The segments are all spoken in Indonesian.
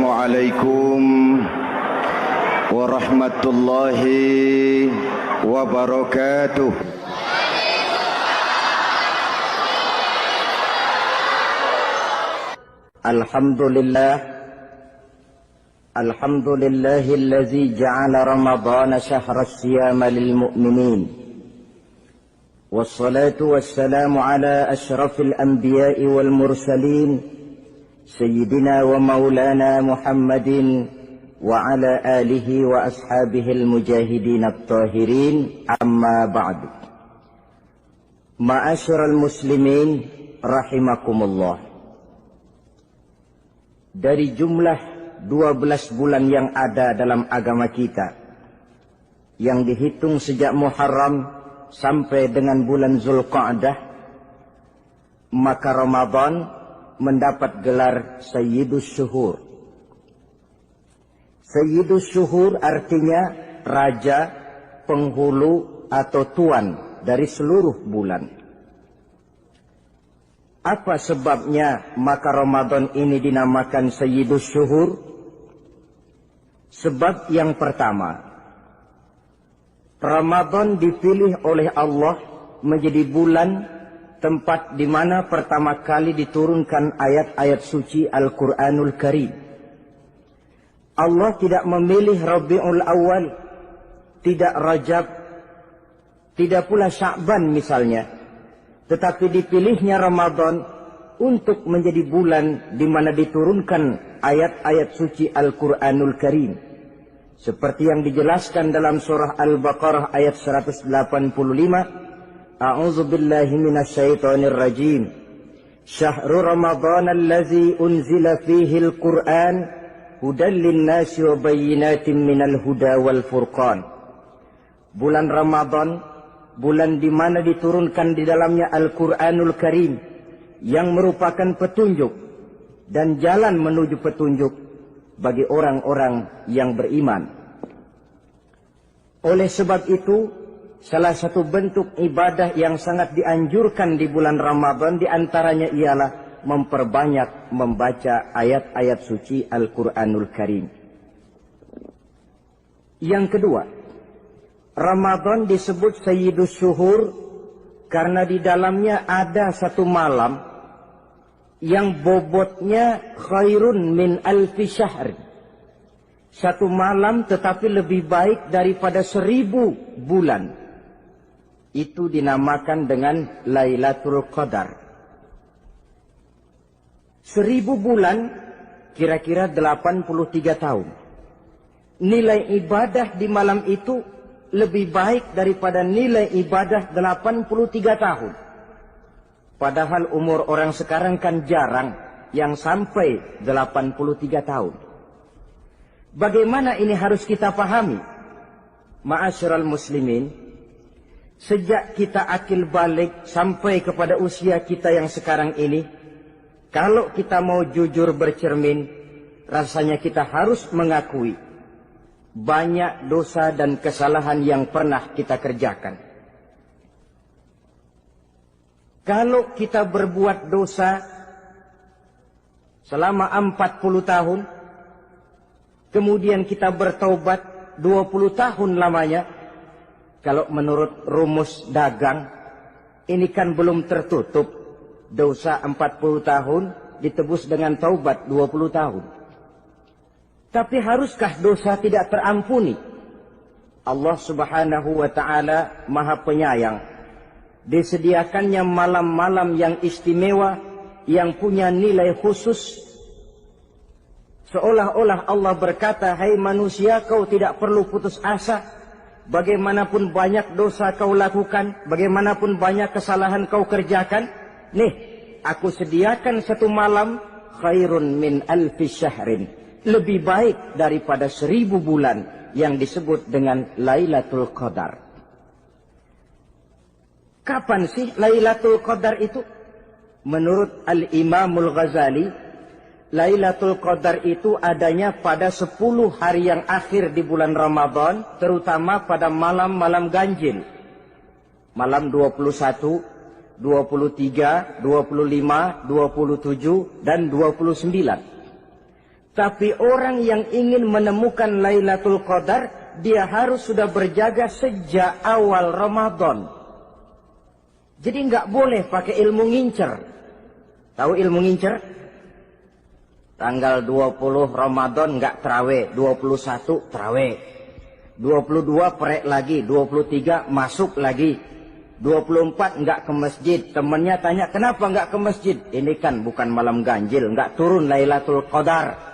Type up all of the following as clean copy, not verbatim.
Assalamualaikum warahmatullahi wabarakatuh. Alhamdulillahillazi ja'ala Ramadhana syahra as-siyama lil mu'minin. Wassalatu wassalamu ala asyrafil anbiya'i wal mursalin Sayyidina wa maulana Muhammadin wa ala alihi wa ashabihil mujahidin at-tahirin, amma ba'du. Ma'asyiral muslimin rahimakumullah. Dari jumlah 12 bulan yang ada dalam agama kita, yang dihitung sejak Muharram sampai dengan bulan Zulqa'dah, maka Ramadan mendapat gelar Sayyidus Syuhur. Sayyidus Syuhur artinya raja, penghulu atau tuan dari seluruh bulan. Apa sebabnya maka Ramadan ini dinamakan Sayyidus Syuhur? Sebab yang pertama, Ramadan dipilih oleh Allah menjadi bulan tempat di mana pertama kali diturunkan ayat-ayat suci Al-Quranul Karim. Allah tidak memilih Rabiul Awal, tidak Rajab, tidak pula Sya'ban misalnya, tetapi dipilihnya Ramadan untuk menjadi bulan di mana diturunkan ayat-ayat suci Al-Quranul Karim. Seperti yang dijelaskan dalam surah Al-Baqarah ayat 185, A'udzu billahi minasyaitonir rajim. Syahrul Ramadan allazi unzila fihi al-Qur'an hudan lin-nasi wa bayyinatin minal huda wal furqan. Bulan Ramadan, bulan di mana diturunkan di dalamnya Al-Qur'anul Karim yang merupakan petunjuk dan jalan menuju petunjuk bagi orang-orang yang beriman. Oleh sebab itu, salah satu bentuk ibadah yang sangat dianjurkan di bulan Ramadan diantaranya ialah memperbanyak membaca ayat-ayat suci Al-Quranul Karim. Yang kedua, Ramadan disebut Sayyidus Syuhur karena di dalamnya ada satu malam yang bobotnya khairun min alfi syahri. Satu malam tetapi lebih baik daripada 1000 bulan. Itu dinamakan dengan Lailatul Qadar. 1000 bulan kira-kira 83 tahun. Nilai ibadah di malam itu lebih baik daripada nilai ibadah 83 tahun. Padahal umur orang sekarang kan jarang yang sampai 83 tahun. Bagaimana ini harus kita pahami? Ma'asyiral muslimin, sejak kita akil balik sampai kepada usia kita yang sekarang ini, kalau kita mau jujur bercermin, rasanya kita harus mengakui banyak dosa dan kesalahan yang pernah kita kerjakan. Kalau kita berbuat dosa selama 40 tahun, kemudian kita bertaubat 20 tahun lamanya, kalau menurut rumus dagang, ini kan belum tertutup. Dosa 40 tahun ditebus dengan taubat 20 tahun. Tapi haruskah dosa tidak terampuni? Allah Subhanahu wa ta'ala Maha Penyayang. Disediakannya malam-malam yang istimewa, yang punya nilai khusus. Seolah-olah Allah berkata, hai manusia, kau tidak perlu putus asa. Bagaimanapun banyak dosa kau lakukan, bagaimanapun banyak kesalahan kau kerjakan, nih, aku sediakan satu malam khairun min alfi syahrin, lebih baik daripada 1000 bulan yang disebut dengan Lailatul Qadar. Kapan sih Lailatul Qadar itu? Menurut Al-Imamul Ghazali, Lailatul Qadar itu adanya pada 10 hari yang akhir di bulan Ramadan, terutama pada malam-malam ganjil. Malam 21, 23, 25, 27, dan 29. Tapi orang yang ingin menemukan Lailatul Qadar, dia harus sudah berjaga sejak awal Ramadan. Jadi nggak boleh pakai ilmu ngincer. Tahu ilmu ngincer? Tanggal 20 Ramadan nggak terawih, 21 terawih, 22 perek lagi, 23 masuk lagi, 24 nggak ke masjid. Temennya tanya, kenapa nggak ke masjid? Ini kan bukan malam ganjil, nggak turun Lailatul Qadar.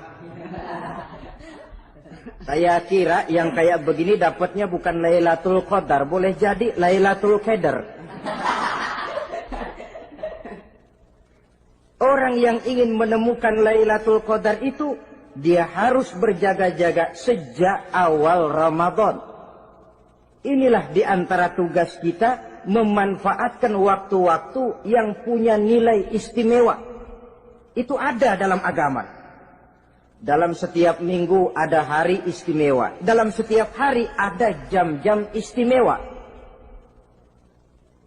Saya kira yang kayak begini dapatnya bukan Lailatul Qadar, boleh jadi Lailatul Qadar. Orang yang ingin menemukan Lailatul Qadar itu, dia harus berjaga-jaga sejak awal Ramadan. Inilah di antara tugas kita, memanfaatkan waktu-waktu yang punya nilai istimewa. Itu ada dalam agama. Dalam setiap minggu ada hari istimewa. Dalam setiap hari ada jam-jam istimewa.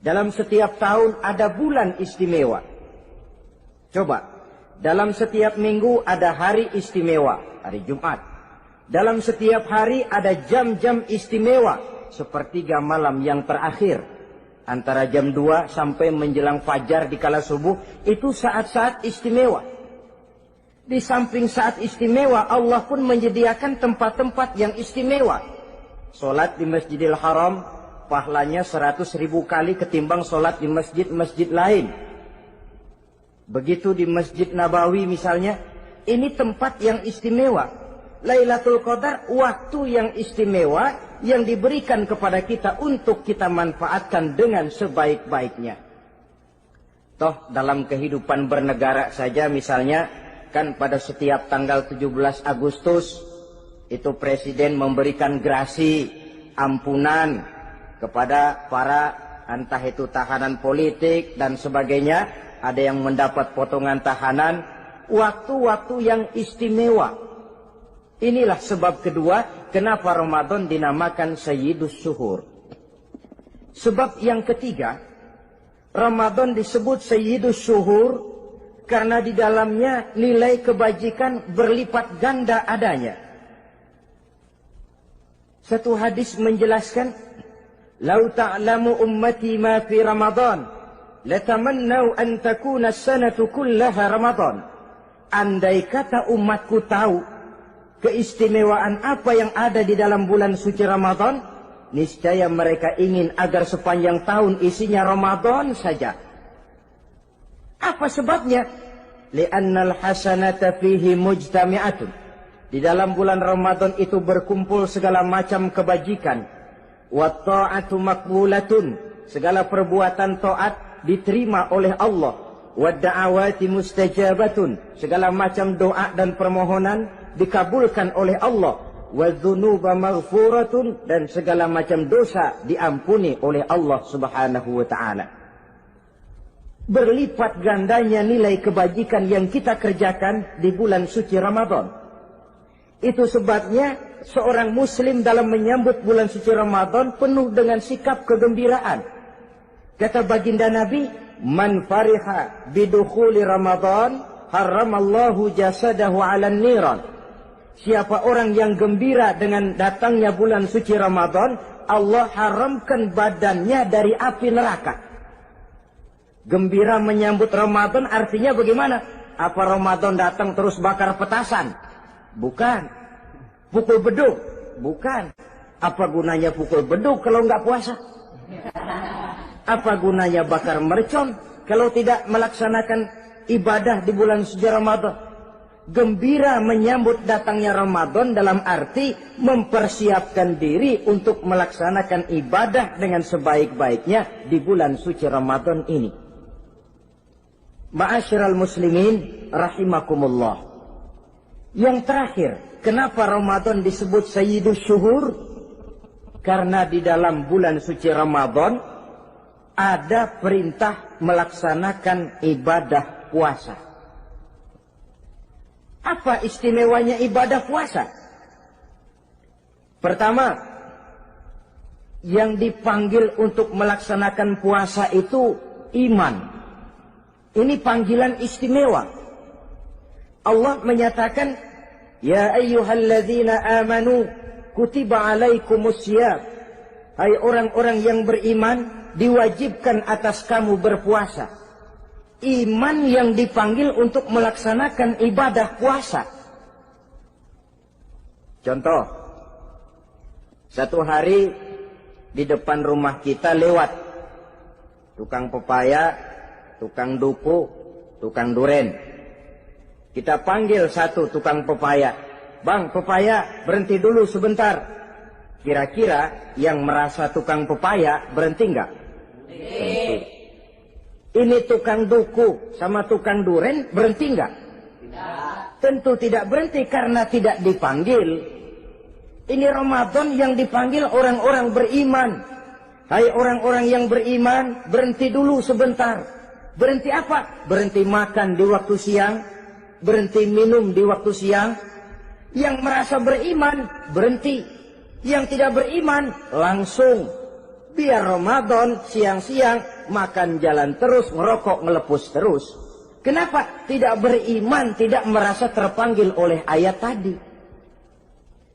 Dalam setiap tahun ada bulan istimewa. Coba, dalam setiap minggu ada hari istimewa, hari Jumat. Dalam setiap hari ada jam-jam istimewa, sepertiga malam yang terakhir. Antara jam 2 sampai menjelang fajar di kala subuh, itu saat-saat istimewa. Di samping saat istimewa, Allah pun menyediakan tempat-tempat yang istimewa. Solat di Masjidil Haram, pahalanya 100.000 kali ketimbang solat di masjid-masjid lain. Begitu di Masjid Nabawi misalnya, ini tempat yang istimewa. Lailatul Qadar, waktu yang istimewa yang diberikan kepada kita untuk kita manfaatkan dengan sebaik-baiknya. Toh dalam kehidupan bernegara saja misalnya, kan pada setiap tanggal 17 Agustus itu presiden memberikan grasi ampunan kepada para entah itu tahanan politik dan sebagainya, ada yang mendapat potongan tahanan, waktu-waktu yang istimewa. Inilah sebab kedua kenapa Ramadan dinamakan Sayyidus Syuhur. Sebab yang ketiga, Ramadan disebut Sayyidus Syuhur karena di dalamnya nilai kebajikan berlipat ganda adanya. Satu hadis menjelaskan, "Lau ta'lamu ummati ma fi Ramadan, latamannau an takuna as-sanatu kullaha Ramadan." Andai kata umatku tahu keistimewaan apa yang ada di dalam bulan suci Ramadan, niscaya mereka ingin agar sepanjang tahun isinya Ramadan saja. Apa sebabnya? Li'annal hasanata fihi mujtami'atun. Di dalam bulan Ramadan itu berkumpul segala macam kebajikan. Wa ta'atu maqbulatun. Segala perbuatan taat diterima oleh Allah. Wa da'awati mustajabatun. Segala macam doa dan permohonan dikabulkan oleh Allah. Wa dzunuba maghfuratun. Dan segala macam dosa diampuni oleh Allah Subhanahu wa ta'ala. Berlipat gandanya nilai kebajikan yang kita kerjakan di bulan suci Ramadan. Itu sebabnya seorang muslim dalam menyambut bulan suci Ramadan penuh dengan sikap kegembiraan. Kata baginda Nabi, "Man fariha bidukhuli Ramadan, haramallahu jasadahu 'alan niran." Siapa orang yang gembira dengan datangnya bulan suci Ramadan, Allah haramkan badannya dari api neraka. Gembira menyambut Ramadan artinya bagaimana? Apa Ramadan datang terus bakar petasan? Bukan. Pukul beduk? Bukan. Apa gunanya pukul beduk kalau nggak puasa? Apa gunanya bakar mercon kalau tidak melaksanakan ibadah di bulan suci Ramadan? Gembira menyambut datangnya Ramadan dalam arti mempersiapkan diri untuk melaksanakan ibadah dengan sebaik-baiknya di bulan suci Ramadan ini. Ma'asyiral muslimin rahimakumullah. Yang terakhir, kenapa Ramadan disebut Sayyidus Syuhur? Karena di dalam bulan suci Ramadan ada perintah melaksanakan ibadah puasa. Apa istimewanya ibadah puasa? Pertama, yang dipanggil untuk melaksanakan puasa itu iman. Ini panggilan istimewa. Allah menyatakan, Ya ayyuhalladzina amanu kutiba alaikumusiyam. Hai orang-orang yang beriman, diwajibkan atas kamu berpuasa. Iman yang dipanggil untuk melaksanakan ibadah puasa. Contoh, satu hari di depan rumah kita lewat tukang pepaya, tukang duku, tukang duren. Kita panggil satu tukang pepaya. Bang, pepaya, berhenti dulu sebentar. Kira-kira yang merasa tukang pepaya berhenti enggak? Berhenti. Ini tukang duku sama tukang duren berhenti enggak? Tidak. Tentu tidak berhenti karena tidak dipanggil. Ini Ramadan yang dipanggil orang-orang beriman. Hai orang-orang yang beriman, berhenti dulu sebentar. Berhenti apa? Berhenti makan di waktu siang, berhenti minum di waktu siang. Yang merasa beriman, berhenti. Yang tidak beriman, langsung. Biar Ramadan, siang-siang, makan jalan terus, ngerokok, ngelepus terus. Kenapa? Tidak beriman, tidak merasa terpanggil oleh ayat tadi.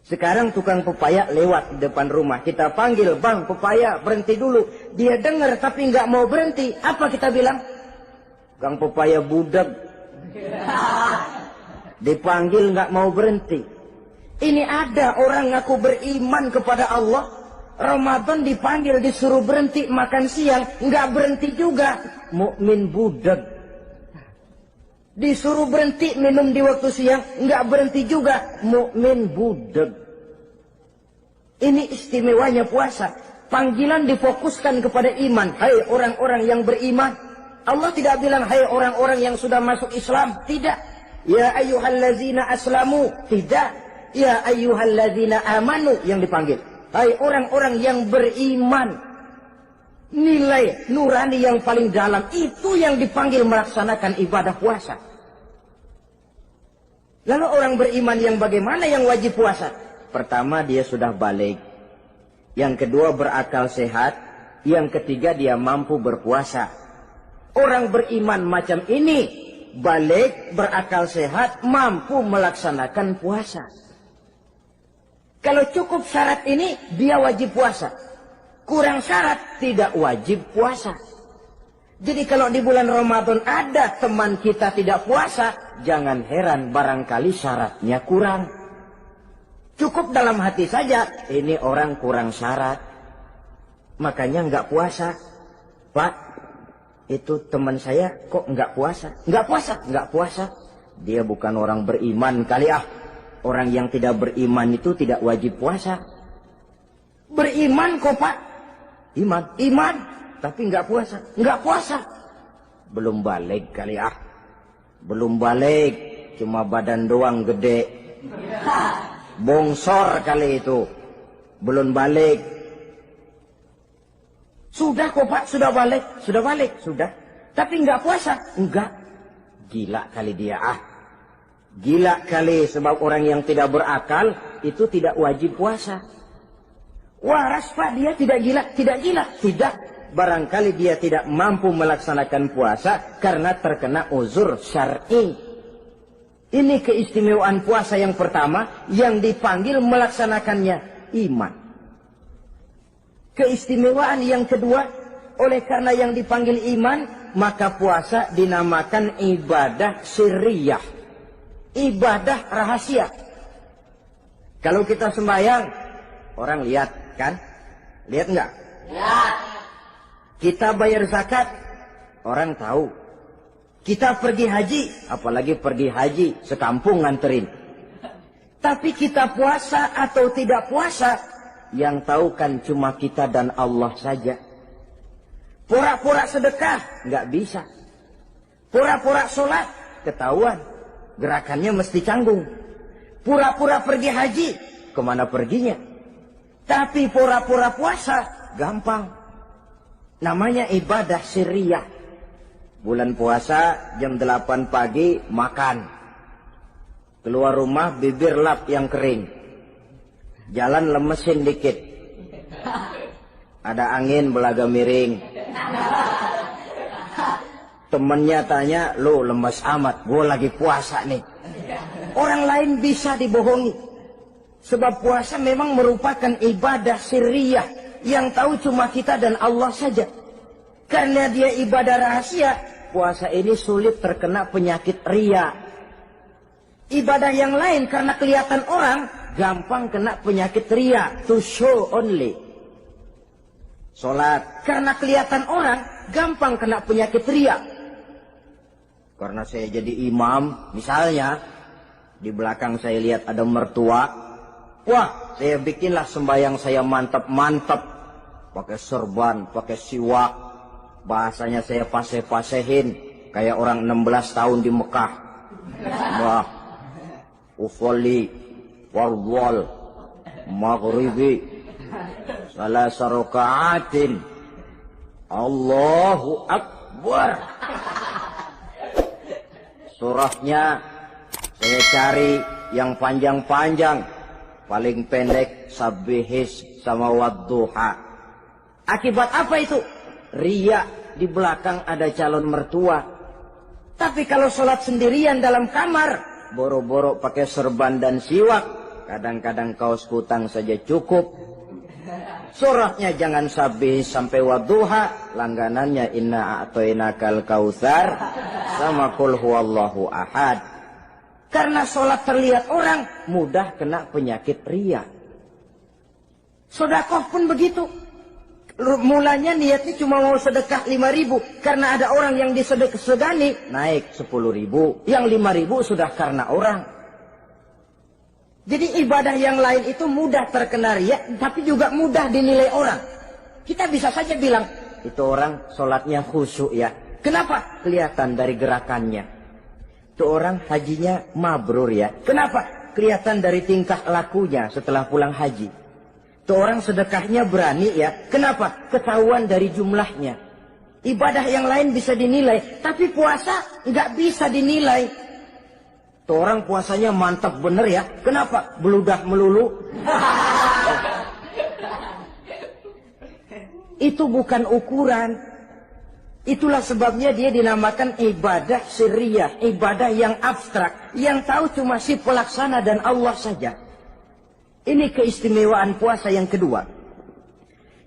Sekarang tukang pepaya lewat di depan rumah. Kita panggil, bang pepaya berhenti dulu. Dia dengar tapi nggak mau berhenti. Apa kita bilang? Tukang pepaya budak. Dipanggil nggak mau berhenti. Ini ada orang ngaku beriman kepada Allah. Ramadan dipanggil disuruh berhenti makan siang. Nggak berhenti juga. Mukmin budak. Disuruh berhenti minum di waktu siang, nggak berhenti juga, mukmin budak. Ini istimewanya puasa. Panggilan difokuskan kepada iman. Hai orang-orang yang beriman. Allah tidak bilang hai orang-orang yang sudah masuk Islam. Tidak. Ya ayyuhallazina aslamu. Tidak. Ya ayyuhallazina amanu yang dipanggil. Hai orang-orang yang beriman. Nilai nurani yang paling dalam itu yang dipanggil melaksanakan ibadah puasa. Lalu orang beriman yang bagaimana yang wajib puasa? Pertama dia sudah balik. Yang kedua berakal sehat. Yang ketiga dia mampu berpuasa. Orang beriman macam ini balik, berakal sehat, mampu melaksanakan puasa. Kalau cukup syarat ini dia wajib puasa. Kurang syarat, tidak wajib puasa. Jadi kalau di bulan Ramadan ada teman kita tidak puasa, jangan heran barangkali syaratnya kurang. Cukup dalam hati saja, ini orang kurang syarat. Makanya nggak puasa. Pak, itu teman saya kok nggak puasa? Nggak puasa, nggak puasa. Dia bukan orang beriman kali ah. Orang yang tidak beriman itu tidak wajib puasa. Beriman kok Pak? Iman, tapi nggak puasa, nggak puasa. Belum balik kali ah, belum balik, cuma badan doang gede, bongsor kali itu, belum balik. Sudah kok Pak, sudah balik, sudah. Tapi nggak puasa, enggak. Gila kali dia ah, gila kali sebab orang yang tidak berakal itu tidak wajib puasa. Waras Pak, dia tidak gila. Tidak. Barangkali dia tidak mampu melaksanakan puasa karena terkena uzur syar'i. Ini keistimewaan puasa yang pertama yang dipanggil melaksanakannya iman. Keistimewaan yang kedua, oleh karena yang dipanggil iman, maka puasa dinamakan ibadah sirriyah. Ibadah rahasia. Kalau kita sembahyang, orang lihat. Kan? Lihat enggak? Lihat. Kita bayar zakat, orang tahu. Kita pergi haji, apalagi pergi haji, sekampung nganterin. Tapi kita puasa atau tidak puasa, yang tahu kan cuma kita dan Allah saja. Pura-pura sedekah, nggak bisa. Pura-pura sholat, ketahuan. Gerakannya mesti canggung. Pura-pura pergi haji, kemana perginya? Tapi pura-pura puasa, gampang. Namanya ibadah sirriyah. Bulan puasa, jam 8 pagi, makan. Keluar rumah, bibir lap yang kering. Jalan lemesin dikit. Ada angin, belaga miring. Temennya tanya, lo lemes amat, gue lagi puasa nih. Orang lain bisa dibohongi. Sebab puasa memang merupakan ibadah sirriyah yang tahu cuma kita dan Allah saja. Karena dia ibadah rahasia, puasa ini sulit terkena penyakit riya. Ibadah yang lain karena kelihatan orang, gampang kena penyakit riya, to show only. Sholat karena kelihatan orang, gampang kena penyakit riya. Karena saya jadi imam, misalnya di belakang saya lihat ada mertua, wah, saya bikinlah sembahyang saya mantap-mantap, pakai serban, pakai siwak, bahasanya saya paseh-pasehin kayak orang 16 tahun di Mekah. Wah, ufolli warwal maghribi salah sarokaatin Allahu Akbar. Surahnya saya cari yang panjang-panjang, paling pendek sabihis sama wadduha. Akibat apa itu? Riya, di belakang ada calon mertua. Tapi kalau sholat sendirian dalam kamar, boro-boro pakai serban dan siwak, kadang-kadang kaos kutang saja cukup. Surahnya jangan sabih sampai wadduha, langganannya inna a'toinakal kautsar sama qul huwallahu ahad. Karena sholat terlihat orang, mudah kena penyakit riya. Sedekah pun begitu. Mulanya niatnya cuma mau sedekah 5.000, karena ada orang yang disedekahani naik 10.000, yang 5.000 sudah karena orang. Jadi ibadah yang lain itu mudah terkena riya, tapi juga mudah dinilai orang. Kita bisa saja bilang, itu orang sholatnya khusyuk ya. Kenapa? Kelihatan dari gerakannya. Itu orang hajinya mabrur ya. Kenapa? Kelihatan dari tingkah lakunya setelah pulang haji. Itu orang sedekahnya berani ya. Kenapa? Ketahuan dari jumlahnya. Ibadah yang lain bisa dinilai, tapi puasa nggak bisa dinilai. Itu orang puasanya mantap bener ya. Kenapa? Beludah melulu. Itu bukan ukuran. Itulah sebabnya dia dinamakan ibadah sirriyah, ibadah yang abstrak, yang tahu cuma si pelaksana dan Allah saja. Ini keistimewaan puasa yang kedua.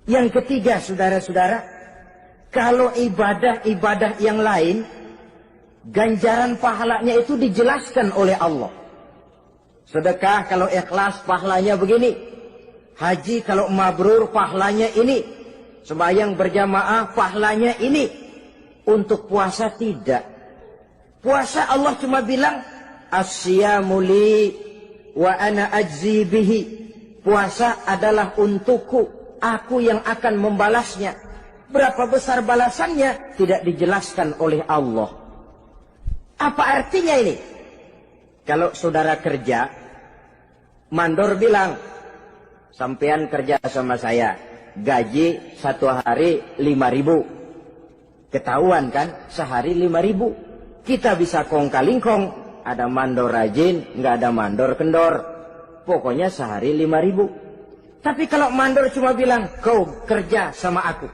Yang ketiga, saudara-saudara, kalau ibadah-ibadah yang lain, ganjaran pahalanya itu dijelaskan oleh Allah. Sedekah kalau ikhlas pahalanya begini. Haji kalau mabrur pahalanya ini. Sembahyang berjamaah pahalanya ini. Untuk puasa tidak. Puasa Allah cuma bilang, as-siyamu li wa ana ajzi bihi. Puasa adalah untukku, aku yang akan membalasnya. Berapa besar balasannya tidak dijelaskan oleh Allah. Apa artinya ini? Kalau saudara kerja, mandor bilang, sampean kerja sama saya, gaji 1 hari 5.000. Ketahuan kan, sehari 5.000. Kita bisa kong kalingkong, ada mandor rajin, nggak ada mandor kendor. Pokoknya sehari 5.000. Tapi kalau mandor cuma bilang, kau kerja sama aku,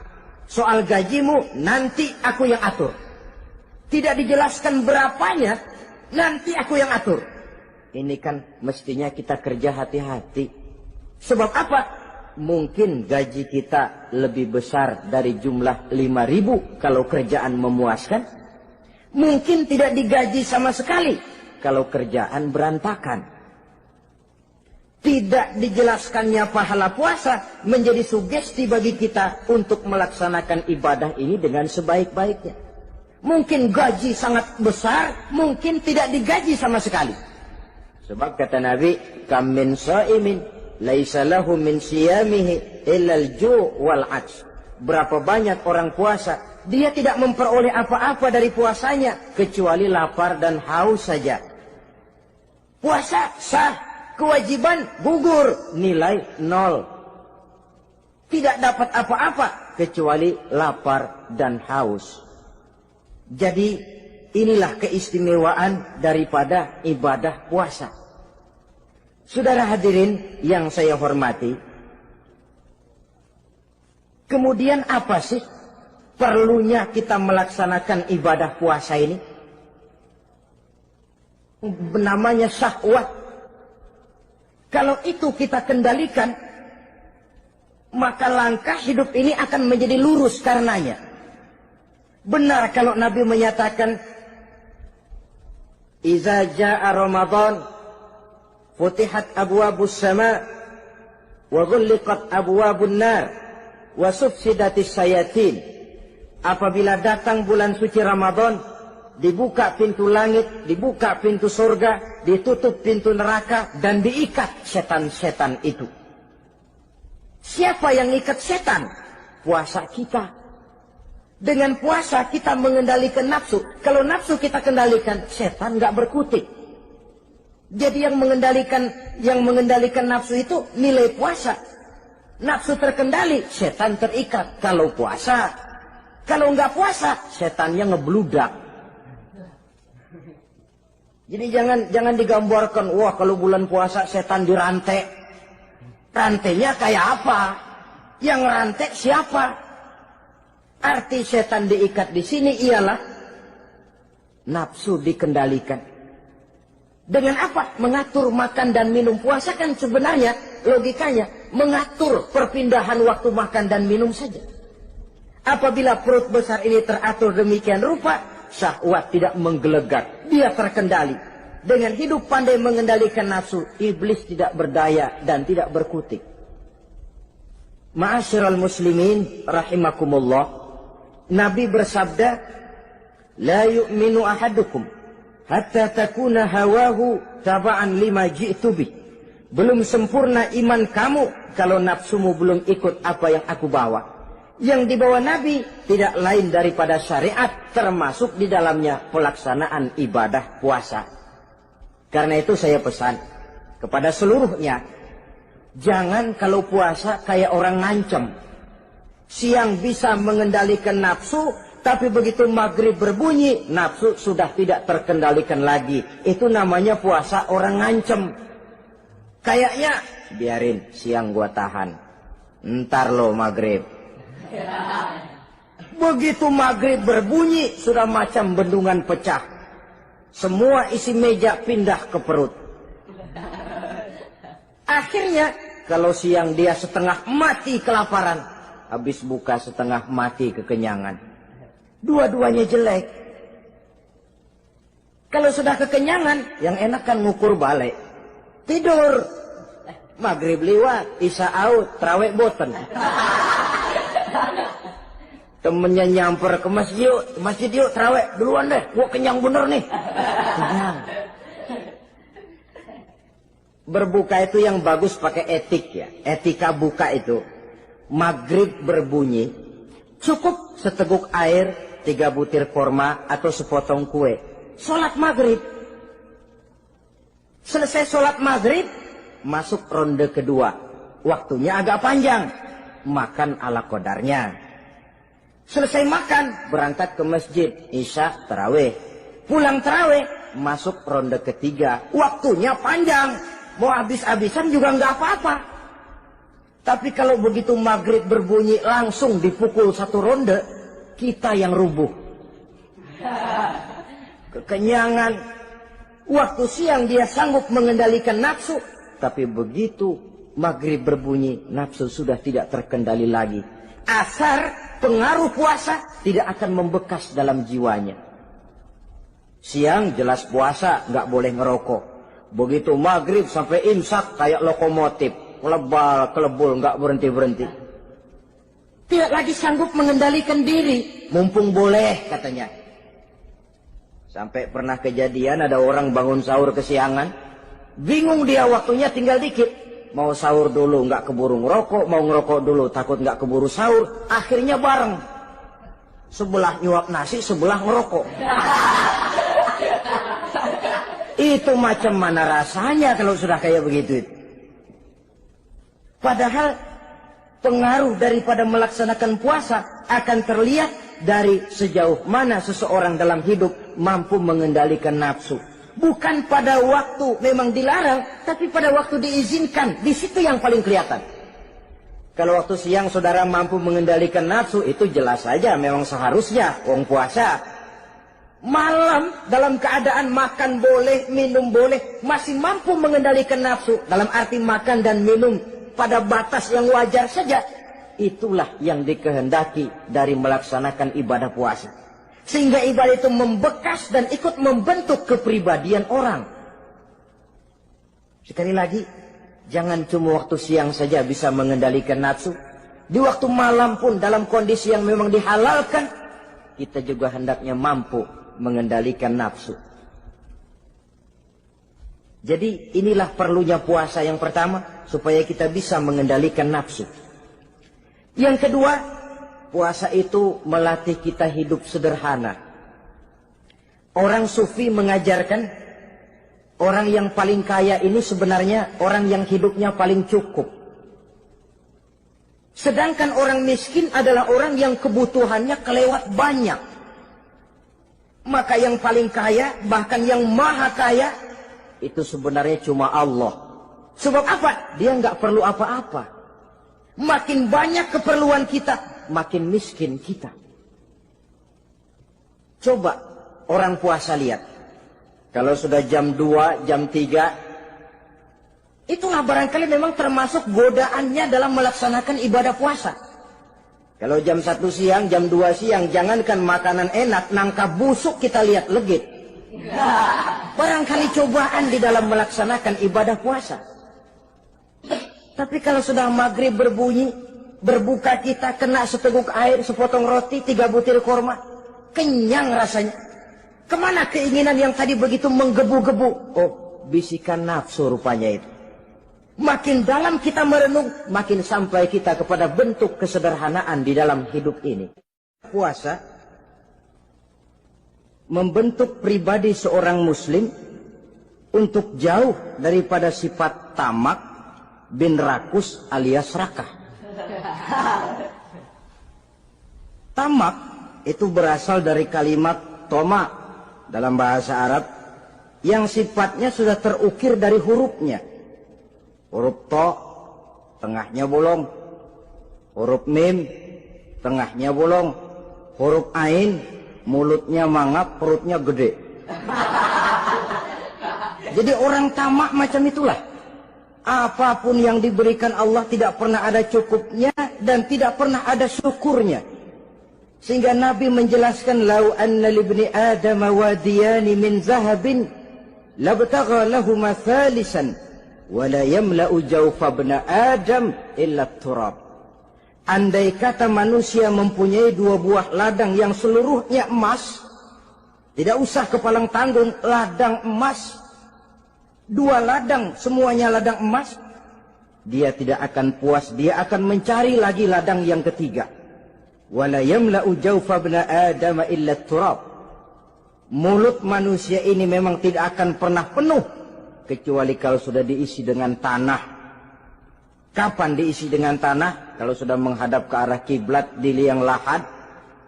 soal gajimu nanti aku yang atur. Tidak dijelaskan berapanya, nanti aku yang atur. Ini kan mestinya kita kerja hati-hati. Sebab apa? Mungkin gaji kita lebih besar dari jumlah 5.000 kalau kerjaan memuaskan. Mungkin tidak digaji sama sekali kalau kerjaan berantakan. Tidak dijelaskannya pahala puasa menjadi sugesti bagi kita untuk melaksanakan ibadah ini dengan sebaik-baiknya. Mungkin gaji sangat besar, mungkin tidak digaji sama sekali. Sebab kata Nabi, kam min sha'imin laisa lahu min siyamihi illa al-ju' wal 'atsh. Berapa banyak orang puasa, dia tidak memperoleh apa-apa dari puasanya kecuali lapar dan haus saja. Puasa sah, kewajiban gugur, nilai 0. Tidak dapat apa-apa kecuali lapar dan haus. Jadi inilah keistimewaan daripada ibadah puasa. Saudara hadirin yang saya hormati, kemudian apa sih perlunya kita melaksanakan ibadah puasa ini? namanya syahwat. Kalau itu kita kendalikan, maka langkah hidup ini akan menjadi lurus karenanya. Benar kalau Nabi menyatakan, "Iza ja'a Ramadan, futihat abwabus sama, wa ghulliqat abwabun nar, wa sufsidatis sayatin." Apabila datang bulan suci Ramadan, dibuka pintu langit, dibuka pintu surga, ditutup pintu neraka, dan diikat setan-setan itu. Siapa yang ikat setan? Puasa kita. Dengan puasa kita mengendalikan nafsu. Kalau nafsu kita kendalikan, setan nggak berkutik. Jadi yang mengendalikan nafsu itu nilai puasa. Nafsu terkendali, setan terikat. Kalau puasa, kalau nggak puasa, setannya ngebludak. Jadi jangan digambarkan, wah kalau bulan puasa setan dirantai. Rantainya kayak apa? Yang rantai siapa? Arti setan diikat di sini ialah nafsu dikendalikan. Dengan apa? Mengatur makan dan minum. Puasa kan sebenarnya logikanya mengatur perpindahan waktu makan dan minum saja. Apabila perut besar ini teratur demikian rupa, syahwat tidak menggelegar, dia terkendali. Dengan hidup pandai mengendalikan nafsu, iblis tidak berdaya dan tidak berkutik. Ma'asyiral muslimin rahimakumullah, Nabi bersabda, "La yu'minu ahadukum hatta takuna hawahu taba'an lima ji'tu bih." Belum sempurna iman kamu kalau nafsumu belum ikut apa yang aku bawa. Yang dibawa Nabi tidak lain daripada syariat, termasuk di dalamnya pelaksanaan ibadah puasa. Karena itu saya pesan kepada seluruhnya, jangan kalau puasa kayak orang ngancem. Siang bisa mengendalikan nafsu, tapi begitu maghrib berbunyi, nafsu sudah tidak terkendalikan lagi. Itu namanya puasa orang ngancem. Kayaknya, biarin siang gua tahan, ntar lo maghrib. Begitu maghrib berbunyi, sudah macam bendungan pecah. Semua isi meja pindah ke perut. Akhirnya, kalau siang dia setengah mati kelaparan, habis buka setengah mati kekenyangan. Dua-duanya jelek. Kalau sudah kekenyangan, yang enak kan ngukur balik. Tidur. Maghrib liwat, isya out, tarawih boten. Temennya nyamper ke masjid yuk tarawih duluan deh, gua kenyang bener nih. Kenyang. Berbuka itu yang bagus pakai etik ya. Etika buka itu, maghrib berbunyi, cukup seteguk air, 3 butir korma atau sepotong kue. Sholat maghrib. Selesai sholat maghrib, masuk ronde kedua. Waktunya agak panjang, makan ala qadarnya. Selesai makan, berangkat ke masjid, isya, tarawih. Pulang tarawih, masuk ronde ketiga. Waktunya panjang, mau habis-habisan juga nggak apa-apa. Tapi kalau begitu maghrib berbunyi, langsung dipukul 1 ronde, kita yang rubuh. Kekenyangan. Waktu siang dia sanggup mengendalikan nafsu, tapi begitu maghrib berbunyi, nafsu sudah tidak terkendali lagi. Asar pengaruh puasa tidak akan membekas dalam jiwanya. Siang jelas puasa, nggak boleh ngerokok. Begitu maghrib sampai imsak kayak lokomotif, lebal kelebul nggak berhenti-berhenti. Tidak lagi sanggup mengendalikan diri, mumpung boleh katanya. Sampai pernah kejadian ada orang bangun sahur kesiangan, bingung dia waktunya tinggal dikit. Mau sahur dulu nggak keburu ngerokok, mau ngerokok dulu takut nggak keburu sahur, akhirnya bareng. Sebelah nyuap nasi, sebelah ngerokok. Itu macam mana rasanya kalau sudah kayak begitu? Padahal pengaruh daripada melaksanakan puasa akan terlihat dari sejauh mana seseorang dalam hidup mampu mengendalikan nafsu. Bukan pada waktu memang dilarang, tapi pada waktu diizinkan. Di situ yang paling kelihatan. Kalau waktu siang saudara mampu mengendalikan nafsu, itu jelas saja memang seharusnya wong puasa. Malam dalam keadaan makan boleh, minum boleh, masih mampu mengendalikan nafsu. Dalam arti makan dan minum pada batas yang wajar saja. Itulah yang dikehendaki dari melaksanakan ibadah puasa. Sehingga ibadah itu membekas dan ikut membentuk kepribadian orang. Sekali lagi, jangan cuma waktu siang saja bisa mengendalikan nafsu. Di waktu malam pun dalam kondisi yang memang dihalalkan, kita juga hendaknya mampu mengendalikan nafsu. Jadi inilah perlunya puasa yang pertama, supaya kita bisa mengendalikan nafsu. Yang kedua, puasa itu melatih kita hidup sederhana. Orang sufi mengajarkan, orang yang paling kaya ini sebenarnya orang yang hidupnya paling cukup. Sedangkan orang miskin adalah orang yang kebutuhannya kelewat banyak. Maka yang paling kaya, bahkan yang maha kaya, itu sebenarnya cuma Allah. Sebab apa? Dia nggak perlu apa-apa. Makin banyak keperluan kita, makin miskin kita. Coba orang puasa lihat. Kalau sudah jam 2, jam 3, itulah barangkali memang termasuk godaannya dalam melaksanakan ibadah puasa. Kalau jam 1 siang, jam 2 siang, jangankan makanan enak, nangka busuk kita lihat legit. Barangkali cobaan di dalam melaksanakan ibadah puasa. Tapi kalau sudah maghrib berbunyi, berbuka kita kena seteguk air, sepotong roti, 3 butir korma, kenyang rasanya. Kemana keinginan yang tadi begitu menggebu-gebu? Oh, bisikan nafsu rupanya itu. Makin dalam kita merenung, makin sampai kita kepada bentuk kesederhanaan di dalam hidup ini. Puasa membentuk pribadi seorang muslim untuk jauh daripada sifat tamak bin rakus alias rakah. Tamak itu berasal dari kalimat toma dalam bahasa Arab yang sifatnya sudah terukir dari hurufnya. Huruf to, tengahnya bolong. Huruf mim, tengahnya bolong. Huruf ain, mulutnya mangap, perutnya gede. Jadi orang tamak macam itulah. Apapun yang diberikan Allah tidak pernah ada cukupnya dan tidak pernah ada syukurnya. Sehingga Nabi menjelaskan, lau anna libni Adam wadiyani min zahabin labtagha lahuma thalisan wala yamla'u jawfa ibn Adam illa turab. Andai kata manusia mempunyai 2 buah ladang yang seluruhnya emas, tidak usah kepalang tanggung, ladang emas, 2 ladang semuanya ladang emas, dia tidak akan puas, dia akan mencari lagi ladang yang ketiga. Wala yamla'u jawfa ibn Adam illa turab. Mulut manusia ini memang tidak akan pernah penuh kecuali kalau sudah diisi dengan tanah. Kapan diisi dengan tanah? Kalau sudah menghadap ke arah kiblat di liang lahat,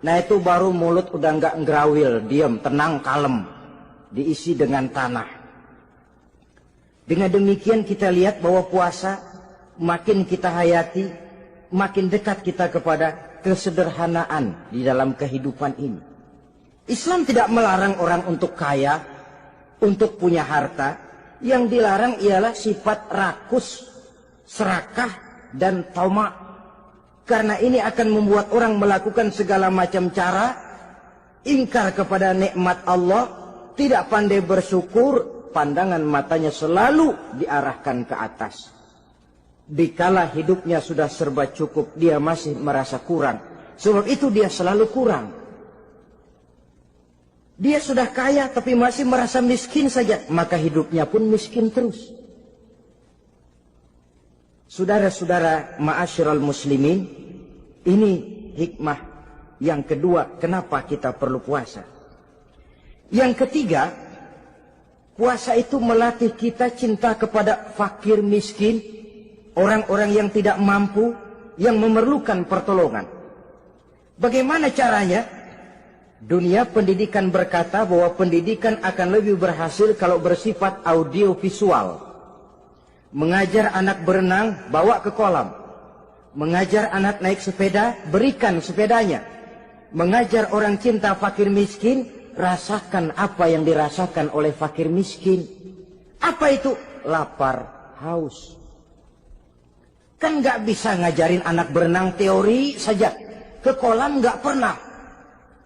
nah itu baru mulut udah nggak ngerawil, diam, tenang, kalem, diisi dengan tanah. Dengan demikian kita lihat bahwa puasa makin kita hayati, makin dekat kita kepada kesederhanaan di dalam kehidupan ini. Islam tidak melarang orang untuk kaya, untuk punya harta. Yang dilarang ialah sifat rakus, serakah, dan tamak. Karena ini akan membuat orang melakukan segala macam cara, ingkar kepada nikmat Allah, tidak pandai bersyukur, pandangan matanya selalu diarahkan ke atas. Dikala hidupnya sudah serba cukup, dia masih merasa kurang. Sebab itu dia selalu kurang. Dia sudah kaya tapi masih merasa miskin saja, maka hidupnya pun miskin terus. Saudara-saudara ma'asyiral muslimin, ini hikmah yang kedua kenapa kita perlu puasa. Yang ketiga, puasa itu melatih kita cinta kepada fakir miskin, orang-orang yang tidak mampu, yang memerlukan pertolongan. Bagaimana caranya? Dunia pendidikan berkata bahwa pendidikan akan lebih berhasil kalau bersifat audiovisual. Mengajar anak berenang, bawa ke kolam. Mengajar anak naik sepeda, berikan sepedanya. Mengajar orang cinta fakir miskin, rasakan apa yang dirasakan oleh fakir miskin. Apa itu? Lapar, haus. Kan nggak bisa ngajarin anak berenang teori saja. Ke kolam nggak pernah.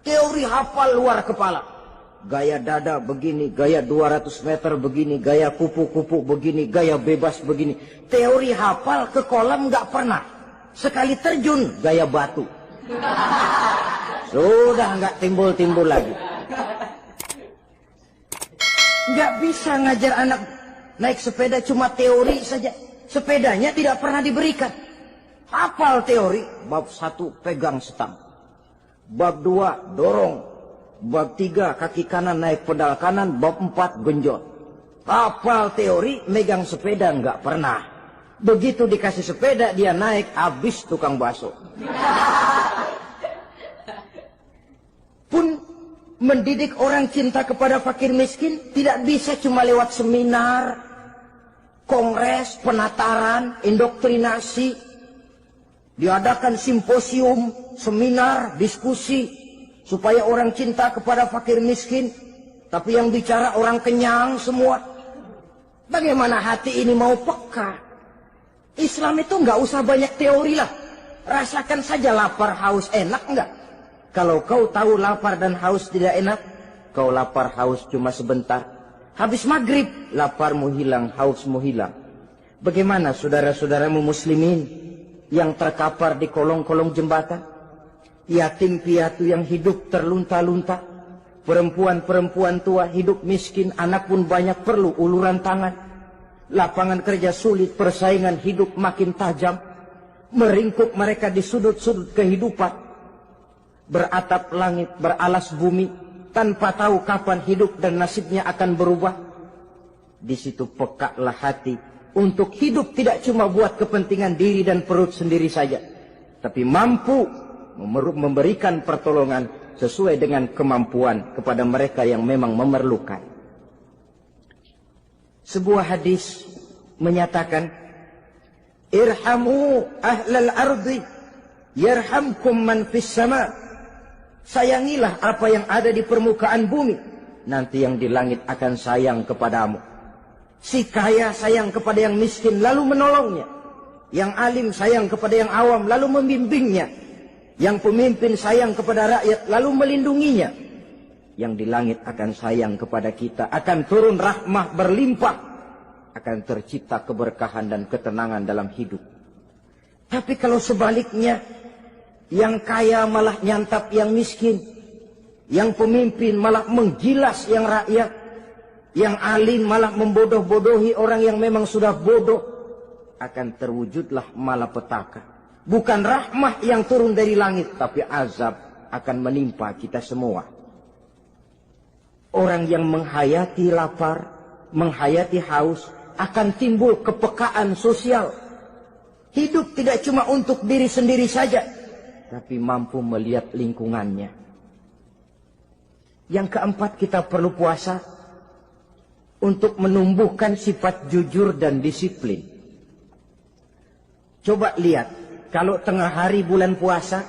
Teori hafal luar kepala. Gaya dada begini, gaya 200 meter begini, gaya kupu-kupu begini, gaya bebas begini. Teori hafal ke kolam nggak pernah. Sekali terjun, gaya batu. Sudah nggak timbul-timbul lagi. Nggak bisa ngajar anak naik sepeda cuma teori saja. Sepedanya tidak pernah diberikan. Hafal teori, bab 1 pegang stang. Bab 2 dorong. Bab 3 kaki kanan naik pedal kanan. Bab 4 genjot. Hafal teori, megang sepeda nggak pernah. Begitu dikasih sepeda dia naik, habis tukang bakso. Pun mendidik orang cinta kepada fakir miskin tidak bisa cuma lewat seminar, kongres, penataran, indoktrinasi. Diadakan simposium, seminar, diskusi supaya orang cinta kepada fakir miskin, tapi yang bicara orang kenyang semua. Bagaimana hati ini mau peka? Islam itu nggak usah banyak teori lah. Rasakan saja lapar, haus, enak nggak? Kalau kau tahu lapar dan haus tidak enak, kau lapar haus cuma sebentar. Habis maghrib, laparmu hilang, hausmu hilang. Bagaimana saudara-saudaramu muslimin yang terkapar di kolong-kolong jembatan? Yatim piatu yang hidup terlunta-lunta. Perempuan-perempuan tua hidup miskin, anak pun banyak perlu uluran tangan. Lapangan kerja sulit, persaingan hidup makin tajam. Meringkuk mereka di sudut-sudut kehidupan. Beratap langit, beralas bumi, tanpa tahu kapan hidup dan nasibnya akan berubah. Di situ pekalah hati untuk hidup tidak cuma buat kepentingan diri dan perut sendiri saja, tapi mampu memberikan pertolongan sesuai dengan kemampuan kepada mereka yang memang memerlukan. Sebuah hadis menyatakan, irhamu ahlal ardi yarhamkum man fis sama. Sayangilah apa yang ada di permukaan bumi, nanti yang di langit akan sayang kepadamu. Si kaya sayang kepada yang miskin lalu menolongnya. Yang alim sayang kepada yang awam lalu membimbingnya. Yang pemimpin sayang kepada rakyat lalu melindunginya. Yang di langit akan sayang kepada kita, akan turun rahmah berlimpah, akan tercipta keberkahan dan ketenangan dalam hidup. Tapi kalau sebaliknya, yang kaya malah nyantap yang miskin, yang pemimpin malah menggilas yang rakyat, yang alim malah membodoh-bodohi orang yang memang sudah bodoh, akan terwujudlah malapetaka. Bukan rahmah yang turun dari langit, tapi azab akan menimpa kita semua. Orang yang menghayati lapar, menghayati haus, akan timbul kepekaan sosial. Hidup tidak cuma untuk diri sendiri saja, tapi mampu melihat lingkungannya. Yang keempat, kita perlu puasa untuk menumbuhkan sifat jujur dan disiplin. Coba lihat, kalau tengah hari bulan puasa,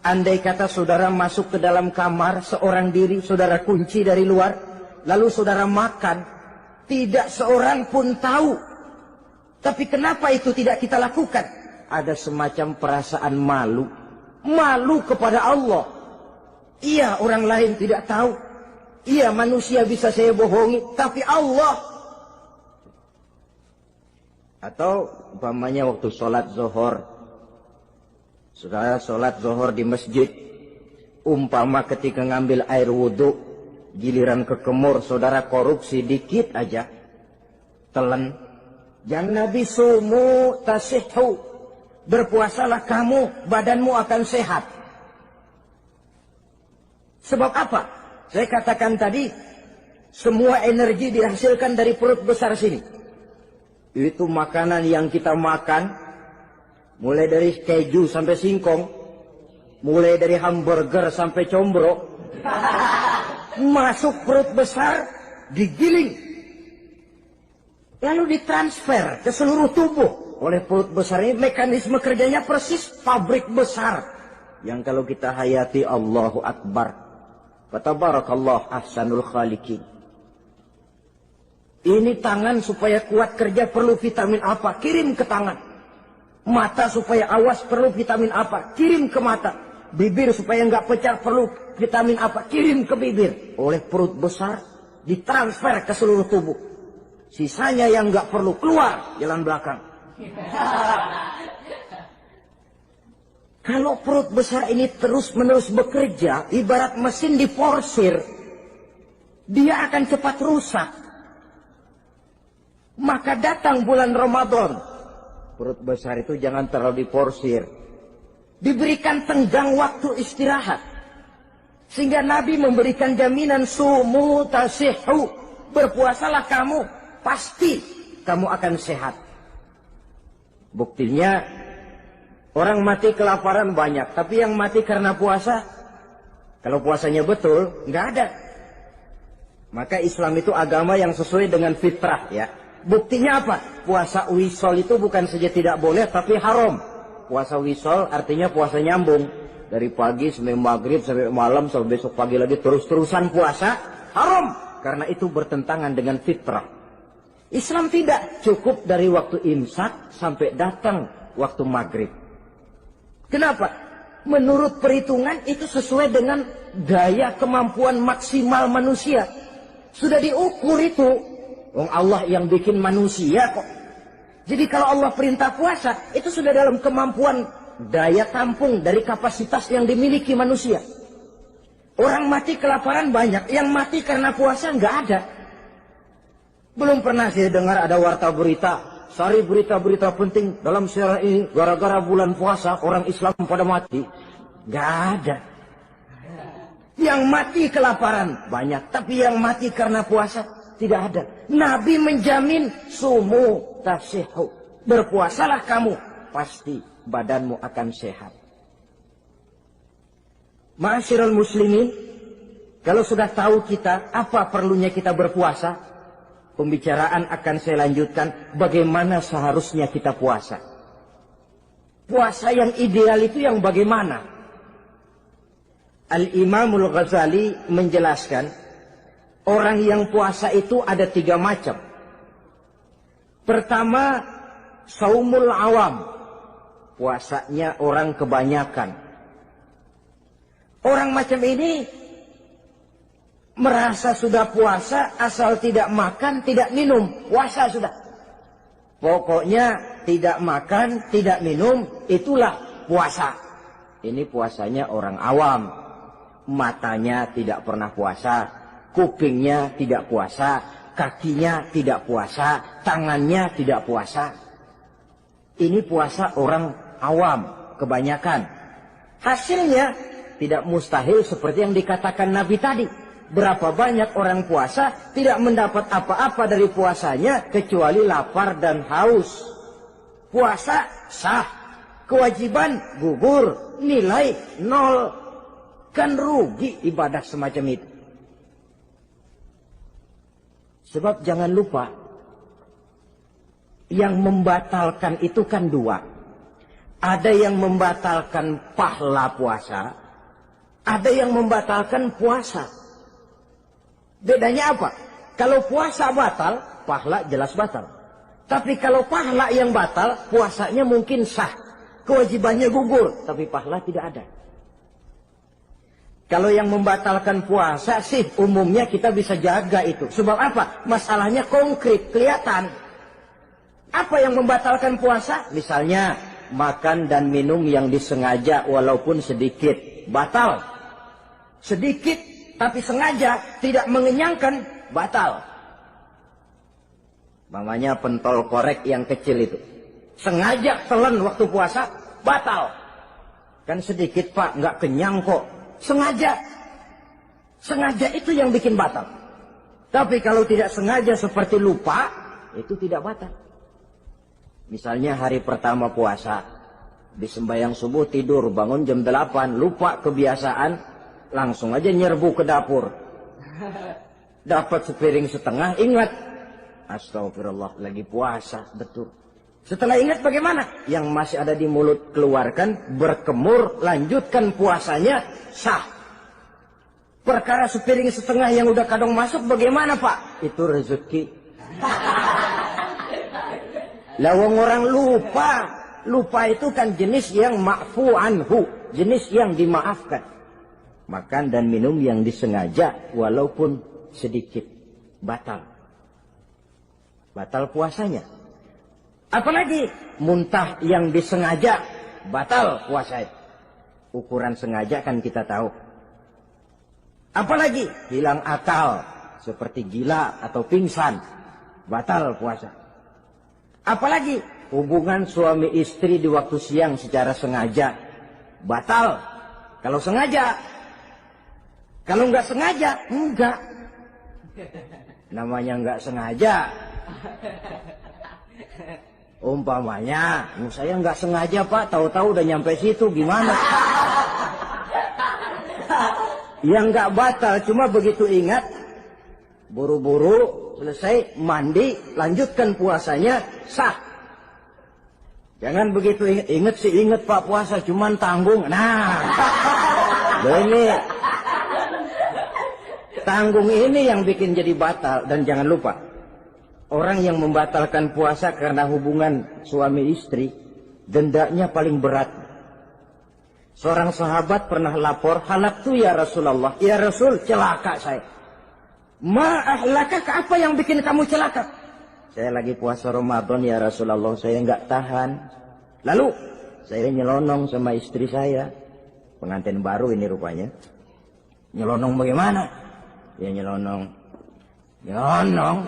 andai kata saudara masuk ke dalam kamar seorang diri, saudara kunci dari luar, lalu saudara makan, tidak seorang pun tahu. Tapi kenapa itu tidak kita lakukan? Ada semacam perasaan malu. Malu kepada Allah. Iya, orang lain tidak tahu. Iya, manusia bisa saya bohongi, tapi Allah. Atau umpamanya waktu sholat zuhur, saudara sholat zuhur di masjid, umpama ketika ngambil air wudhu, giliran ke kemur, saudara korupsi dikit aja, telan. Jangan Nabi sumu tasihhu, berpuasalah kamu, badanmu akan sehat. Sebab apa? Saya katakan tadi, semua energi dihasilkan dari perut besar sini. Itu makanan yang kita makan, mulai dari keju sampai singkong, mulai dari hamburger sampai combro, masuk perut besar, digiling, lalu ditransfer ke seluruh tubuh oleh perut besar ini. Mekanisme kerjanya persis pabrik besar yang kalau kita hayati, Allahu Akbar. Fatabarakallah ahsanul khaliqin. Ini tangan supaya kuat kerja perlu vitamin apa? Kirim ke tangan. Mata supaya awas perlu vitamin apa? Kirim ke mata. Bibir supaya nggak pecah perlu vitamin apa? Kirim ke bibir. Oleh perut besar ditransfer ke seluruh tubuh. Sisanya yang nggak perlu keluar jalan belakang. Kalau perut besar ini terus-menerus bekerja, ibarat mesin diporsir, dia akan cepat rusak. Maka datang bulan Ramadan, perut besar itu jangan terlalu diporsir. Diberikan tenggang waktu istirahat. Sehingga Nabi memberikan jaminan sumu tasihhu. Berpuasalah kamu, pasti kamu akan sehat. Buktinya, orang mati kelaparan banyak. Tapi yang mati karena puasa, kalau puasanya betul, nggak ada. Maka Islam itu agama yang sesuai dengan fitrah ya. Buktinya apa? Puasa wisol itu bukan saja tidak boleh, tapi haram. Puasa wisol artinya puasa nyambung. Dari pagi sampai maghrib, sampai malam, sampai besok pagi lagi terus-terusan puasa. Haram. Karena itu bertentangan dengan fitrah. Islam tidak cukup dari waktu imsak sampai datang waktu maghrib. Kenapa? Menurut perhitungan itu sesuai dengan daya kemampuan maksimal manusia. Sudah diukur itu. Allah yang bikin manusia kok. Jadi kalau Allah perintah puasa, itu sudah dalam kemampuan daya tampung dari kapasitas yang dimiliki manusia. Orang mati kelaparan banyak, yang mati karena puasa nggak ada. Belum pernah saya dengar ada warta berita, sari berita-berita penting dalam sejarah ini, gara-gara bulan puasa orang Islam pada mati. Nggak ada. Yang mati kelaparan banyak, tapi yang mati karena puasa tidak ada. Nabi menjamin sumu tasihhu. Berpuasalah kamu, pasti badanmu akan sehat. Ma'asyiral muslimin, kalau sudah tahu kita apa perlunya kita berpuasa, pembicaraan akan saya lanjutkan bagaimana seharusnya kita puasa. Puasa yang ideal itu yang bagaimana? Al-Imamul Ghazali menjelaskan, orang yang puasa itu ada 3 macam. Pertama, saumul awam. Puasanya orang kebanyakan. Orang macam ini merasa sudah puasa asal tidak makan, tidak minum. Puasa sudah. Pokoknya tidak makan, tidak minum, itulah puasa. Ini puasanya orang awam. Matanya tidak pernah puasa. Kupingnya tidak puasa, kakinya tidak puasa, tangannya tidak puasa. Ini puasa orang awam, kebanyakan. Hasilnya tidak mustahil seperti yang dikatakan Nabi tadi. Berapa banyak orang puasa tidak mendapat apa-apa dari puasanya kecuali lapar dan haus. Puasa sah, kewajiban gugur, nilai 0. Kan rugi ibadah semacam itu. Sebab jangan lupa, yang membatalkan itu kan 2. Ada yang membatalkan pahala puasa, ada yang membatalkan puasa. Bedanya apa? Kalau puasa batal, pahala jelas batal. Tapi kalau pahala yang batal, puasanya mungkin sah. Kewajibannya gugur, tapi pahala tidak ada. Kalau yang membatalkan puasa sih umumnya kita bisa jaga itu. Sebab apa? Masalahnya konkret, kelihatan. Apa yang membatalkan puasa? Misalnya makan dan minum yang disengaja walaupun sedikit. Batal. Sedikit tapi sengaja tidak mengenyangkan, batal. Mamanya pentol korek yang kecil itu. Sengaja telan waktu puasa, batal. Kan sedikit pak, nggak kenyang kok. Sengaja. Sengaja itu yang bikin batal. Tapi kalau tidak sengaja seperti lupa, itu tidak batal. Misalnya hari pertama puasa, di sembahyang subuh tidur, bangun jam 8, lupa kebiasaan, langsung aja nyerbu ke dapur. Dapat sepiring setengah, ingat. Astagfirullah, lagi puasa, betul. Setelah ingat bagaimana? Yang masih ada di mulut keluarkan, berkemur, lanjutkan puasanya, sah. Perkara sepiring setengah yang udah kadang masuk bagaimana Pak? Itu rezeki. Lawang orang lupa. Lupa itu kan jenis yang ma'fu anhu. Jenis yang dimaafkan. Makan dan minum yang disengaja walaupun sedikit. Batal. Batal puasanya. Apalagi muntah yang disengaja. Batal puasanya. Ukuran sengaja kan kita tahu. Apalagi hilang akal. Seperti gila atau pingsan. Batal puasa. Apalagi hubungan suami istri di waktu siang secara sengaja. Batal. Kalau sengaja. Kalau nggak sengaja, enggak. Namanya nggak sengaja. Umpamanya, saya nggak sengaja Pak, tahu-tahu udah nyampe situ, gimana? Yang nggak batal, cuma begitu ingat, buru-buru selesai mandi, lanjutkan puasanya, sah. Jangan begitu ingat sih ingat Pak puasa, cuman tanggung. Nah, ini tanggung ini yang bikin jadi batal. Dan jangan lupa, orang yang membatalkan puasa karena hubungan suami istri, dendanya paling berat. Seorang sahabat pernah lapor, halaktu ya Rasulullah. Ya Rasul, celaka saya. Ma'ahlakak, apa yang bikin kamu celaka? Saya lagi puasa Ramadan ya Rasulullah, saya nggak tahan. Lalu, saya nyelonong sama istri saya. Pengantin baru ini rupanya. Nyelonong bagaimana? Ya nyelonong. Nyelonong.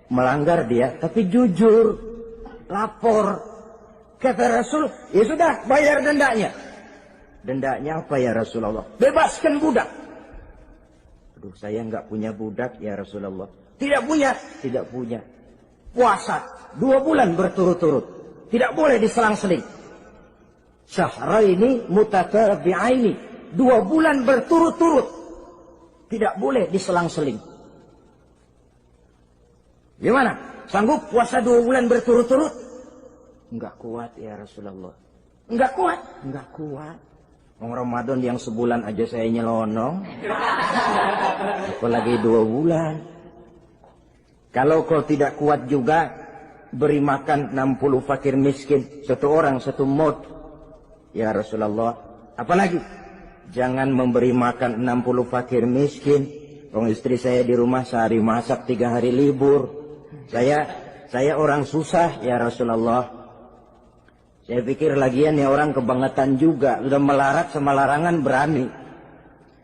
Melanggar dia, tapi jujur. Lapor. Kata Rasul, ya sudah, bayar dendanya. Dendanya apa ya Rasulullah? Bebaskan budak. Aduh, saya nggak punya budak ya Rasulullah. Tidak punya? Tidak punya. Puasa 2 bulan berturut-turut. Tidak boleh diselang-seling. Syahraini mutatabi'aini. 2 bulan berturut-turut. Tidak boleh diselang-seling. Gimana? Sanggup puasa 2 bulan berturut-turut? Enggak kuat ya Rasulullah. Enggak kuat? Enggak kuat. Ramadan yang sebulan aja saya nyelonong. Apalagi 2 bulan. Kalau kau tidak kuat juga, beri makan 60 fakir miskin. 1 orang 1 mod. Ya Rasulullah. Apalagi? Jangan memberi makan 60 fakir miskin. Orang istri saya di rumah sehari masak 3 hari libur. Saya orang susah ya Rasulullah. Saya pikir lagian ya orang kebangetan juga. Sudah melarat sama larangan berani.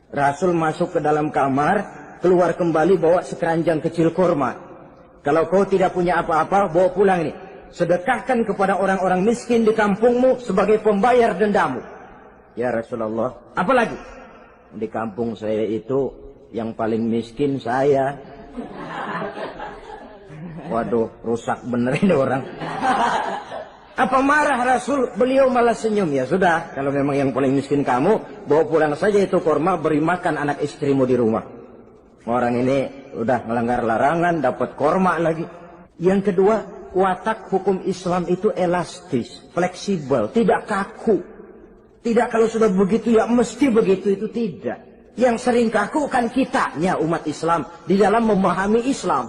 Rasul masuk ke dalam kamar, keluar kembali bawa sekeranjang kecil kurma. Kalau kau tidak punya apa-apa, bawa pulang ini. Sedekahkan kepada orang-orang miskin di kampungmu sebagai pembayar dendamu. Ya Rasulullah. Apalagi? Di kampung saya itu yang paling miskin saya. Waduh, rusak bener ini orang. Apa marah Rasul? Beliau malah senyum. Ya sudah, kalau memang yang paling miskin kamu, bawa pulang saja itu kurma, beri makan anak istrimu di rumah. Orang ini udah melanggar larangan, dapat kurma lagi. Yang kedua, watak hukum Islam itu elastis, fleksibel, tidak kaku. Tidak kalau sudah begitu ya mesti begitu, itu tidak. Yang sering kaku kan kitanya umat Islam di dalam memahami Islam.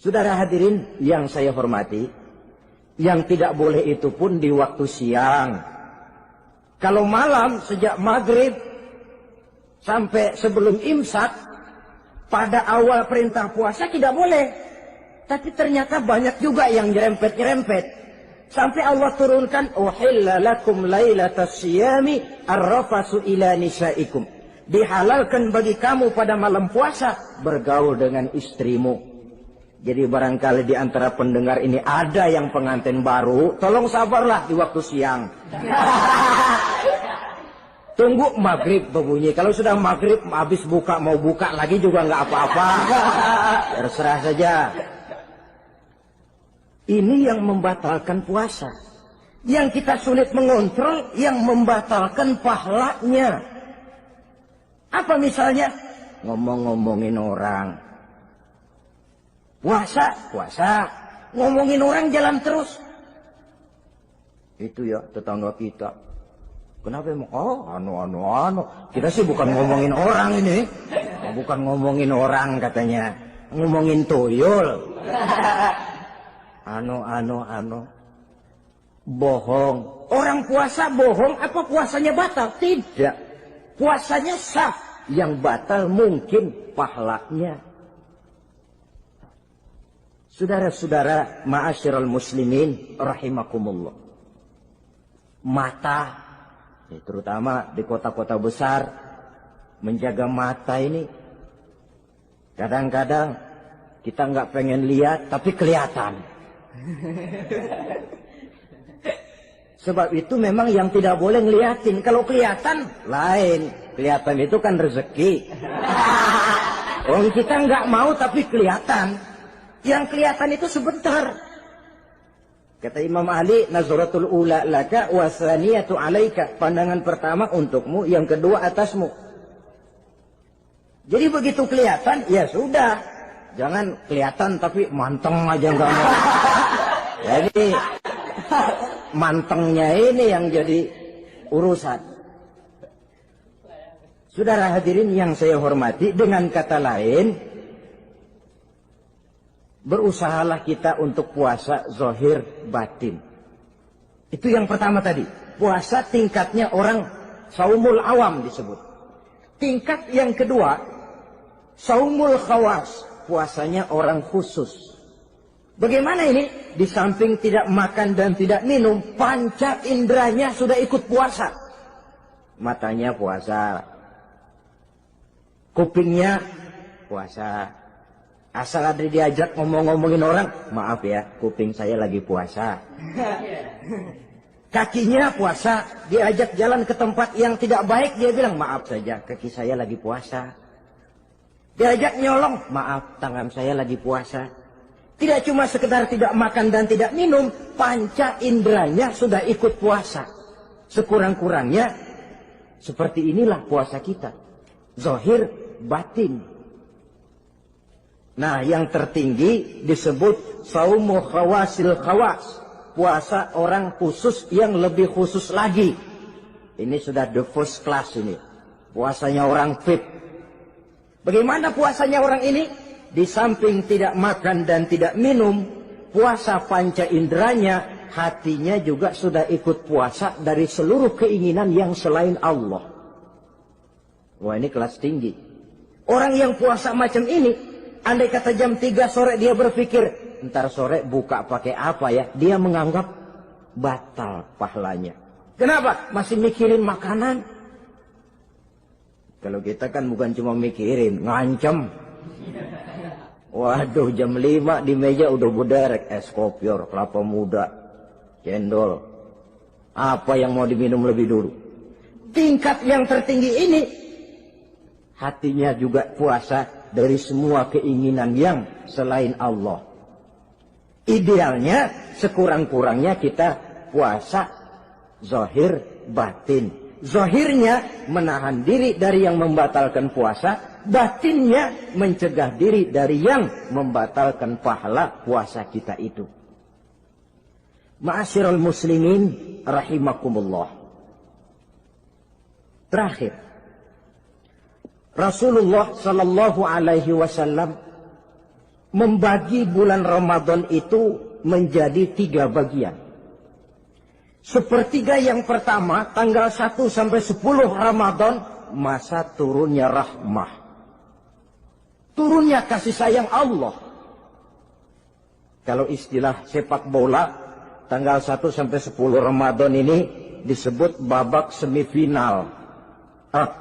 Saudara hadirin yang saya hormati, yang tidak boleh itu pun di waktu siang. Kalau malam sejak maghrib sampai sebelum imsak, pada awal perintah puasa tidak boleh. Tapi ternyata banyak juga yang nyerempet-nyerempet. Sampai Allah turunkan, uhilla lakum lailatas siyami arrafasu ila nisaikum. Dihalalkan bagi kamu pada malam puasa bergaul dengan istrimu. Jadi barangkali di antara pendengar ini ada yang pengantin baru, tolong sabarlah di waktu siang. Tunggu maghrib berbunyi. Kalau sudah maghrib habis buka, mau buka lagi juga nggak apa-apa. Terserah saja. Ini yang membatalkan puasa. Yang kita sulit mengontrol, yang membatalkan pahalanya. Apa misalnya? Ngomong-ngomongin orang. Puasa. Ngomongin orang jalan terus. Itu ya tetangga kita. Kenapa emang? Oh, anu. Kita sih bukan ngomongin orang ini. Bukan ngomongin orang katanya. Ngomongin tuyul. Anu. Bohong. Orang puasa bohong, apa puasanya batal? Tidak. Puasanya sah. Yang batal mungkin pahalanya. Saudara-saudara, ma'asyiral muslimin rahimakumullah. Mata, terutama di kota-kota besar, menjaga mata ini. Kadang-kadang kita nggak pengen lihat, tapi kelihatan. Sebab itu memang yang tidak boleh ngeliatin. Kalau kelihatan, lain. Kelihatan itu kan rezeki. Orang kita nggak mau tapi kelihatan. Yang kelihatan itu sebentar. Kata Imam Ali, nazaratul ula laka wasaniyatu alaika. Pandangan pertama untukmu, yang kedua atasmu. Jadi begitu kelihatan, ya sudah. Jangan kelihatan tapi manteng aja nggak mau. Jadi mantengnya ini yang jadi urusan. Saudara hadirin yang saya hormati, dengan kata lain, berusahalah kita untuk puasa zahir batin. Itu yang pertama tadi. Puasa tingkatnya orang saumul awam disebut. Tingkat yang kedua, saumul khawas. Puasanya orang khusus. Bagaimana ini? Di samping tidak makan dan tidak minum, panca inderanya sudah ikut puasa. Matanya puasa. Kupingnya puasa. Asal ada diajak ngomong-ngomongin orang, maaf ya, kuping saya lagi puasa. Kakinya puasa, diajak jalan ke tempat yang tidak baik, dia bilang, maaf saja, kaki saya lagi puasa. Diajak nyolong, maaf, tangan saya lagi puasa. Tidak cuma sekedar tidak makan dan tidak minum, panca inderanya sudah ikut puasa. Sekurang-kurangnya, seperti inilah puasa kita. Zahir, batin. Nah, yang tertinggi disebut saumu khawasil khawas. Puasa orang khusus yang lebih khusus lagi. Ini sudah the first class ini. Puasanya orang fit. Bagaimana puasanya orang ini? Di samping tidak makan dan tidak minum, puasa panca inderanya, hatinya juga sudah ikut puasa dari seluruh keinginan yang selain Allah. Wah, ini kelas tinggi. Orang yang puasa macam ini, andai kata jam 3 sore dia berpikir, ntar sore buka pakai apa ya? Dia menganggap batal pahalanya. Kenapa? Masih mikirin makanan. Kalau kita kan bukan cuma mikirin, ngancem. Waduh, jam 5 di meja udah berderek es kopior, kelapa muda, cendol. Apa yang mau diminum lebih dulu? Tingkat yang tertinggi ini, hatinya juga puasa dari semua keinginan yang selain Allah. Idealnya, sekurang-kurangnya kita puasa zahir batin. Zahirnya menahan diri dari yang membatalkan puasa, batinnya mencegah diri dari yang membatalkan pahala puasa kita itu. Ma'asyiral muslimin rahimakumullah. Terakhir, Rasulullah sallallahu alaihi wasallam membagi bulan Ramadan itu menjadi 3 bagian. Sepertiga yang pertama, tanggal 1 sampai 10 Ramadan, masa turunnya rahmah. Turunnya kasih sayang Allah. Kalau istilah sepak bola, tanggal 1 sampai 10 Ramadan ini disebut babak semifinal.